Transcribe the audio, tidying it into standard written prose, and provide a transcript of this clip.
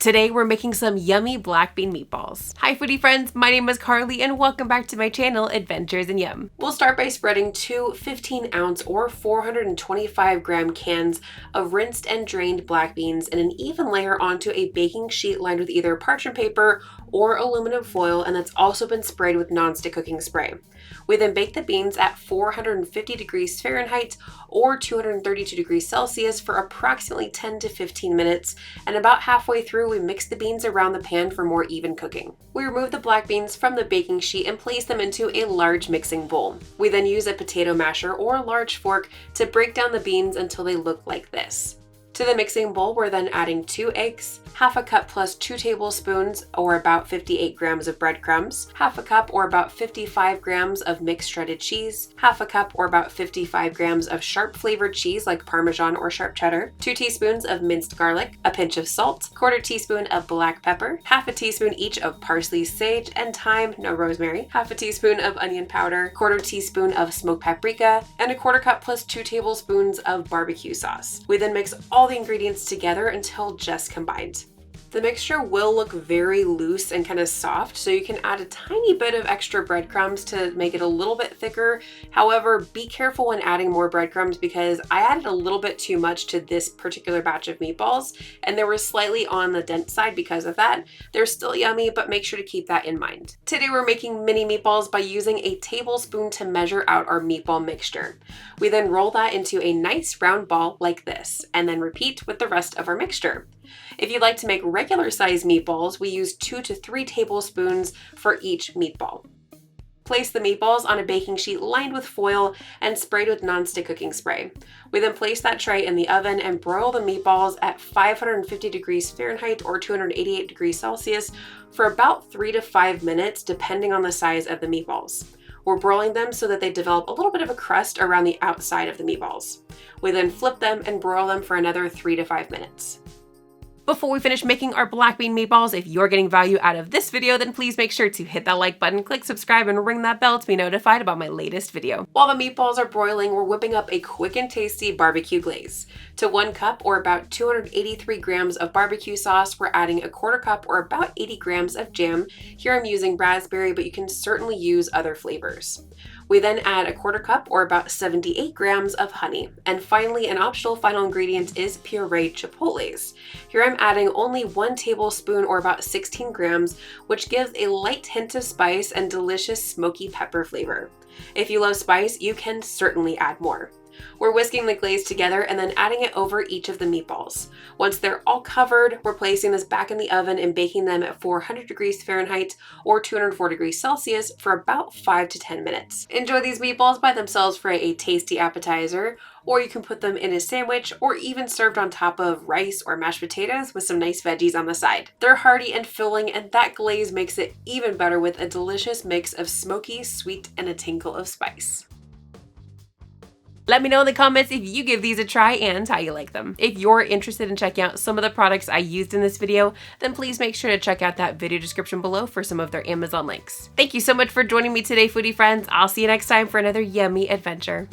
Today we're making some yummy black bean meatballs. Hi foodie friends, my name is Carly and welcome back to my channel, Adventures in Yum. We'll start by spreading two 15-ounce or 425-gram cans of rinsed and drained black beans in an even layer onto a baking sheet lined with either parchment paper or aluminum foil, and that's also been sprayed with nonstick cooking spray. We then bake the beans at 450 degrees Fahrenheit or 232 degrees Celsius for approximately 10 to 15 minutes, and about halfway through we mix the beans around the pan for more even cooking. We remove the black beans from the baking sheet and place them into a large mixing bowl. We then use a potato masher or a large fork to break down the beans until they look like this. To the mixing bowl, we're then adding 2 eggs, half a cup plus 2 tablespoons or about 58 grams of breadcrumbs, half a cup or about 55 grams of mixed shredded cheese, half a cup or about 55 grams of sharp flavored cheese like Parmesan or sharp cheddar, 2 teaspoons of minced garlic, a pinch of salt, quarter teaspoon of black pepper, half a teaspoon each of parsley, sage, and thyme, no rosemary, half a teaspoon of onion powder, quarter teaspoon of smoked paprika, and a quarter cup plus 2 tablespoons of barbecue sauce. We then mix all the ingredients together until just combined. The mixture will look very loose and kind of soft, so you can add a tiny bit of extra breadcrumbs to make it a little bit thicker. However, be careful when adding more breadcrumbs because I added a little bit too much to this particular batch of meatballs, and they were slightly on the dense side because of that. They're still yummy, but make sure to keep that in mind. Today we're making mini meatballs by using a tablespoon to measure out our meatball mixture. We then roll that into a nice round ball like this, and then repeat with the rest of our mixture. If you'd like to make regular size meatballs, we use 2 to 3 tablespoons for each meatball. Place the meatballs on a baking sheet lined with foil and sprayed with nonstick cooking spray. We then place that tray in the oven and broil the meatballs at 550 degrees Fahrenheit or 288 degrees Celsius for about 3 to 5 minutes depending on the size of the meatballs. We're broiling them so that they develop a little bit of a crust around the outside of the meatballs. We then flip them and broil them for another 3 to 5 minutes. Before we finish making our black bean meatballs, if you're getting value out of this video, then please make sure to hit that like button, click subscribe, and ring that bell to be notified about my latest video. While the meatballs are broiling, we're whipping up a quick and tasty BBQ Glaze. To 1 cup or about 283 grams of barbecue sauce, we're adding a quarter cup or about 80 grams of jam. Here I'm using raspberry, but you can certainly use other flavors. We then add a quarter cup or about 78 grams of honey. And finally, an optional final ingredient is pureed chipotles. Here I'm adding only 1 tablespoon or about 16 grams, which gives a light hint of spice and delicious smoky pepper flavor. If you love spice, you can certainly add more. We're whisking the glaze together and then adding it over each of the meatballs. Once they're all covered, we're placing this back in the oven and baking them at 400 degrees Fahrenheit or 204 degrees Celsius for about 5 to 10 minutes. Enjoy these meatballs by themselves for a tasty appetizer, or you can put them in a sandwich or even served on top of rice or mashed potatoes with some nice veggies on the side. They're hearty and filling, and that glaze makes it even better with a delicious mix of smoky, sweet, and a tinkle of spice. Let me know in the comments if you give these a try and how you like them. If you're interested in checking out some of the products I used in this video, then please make sure to check out that video description below for some of their Amazon links. Thank you so much for joining me today, foodie friends. I'll see you next time for another yummy adventure.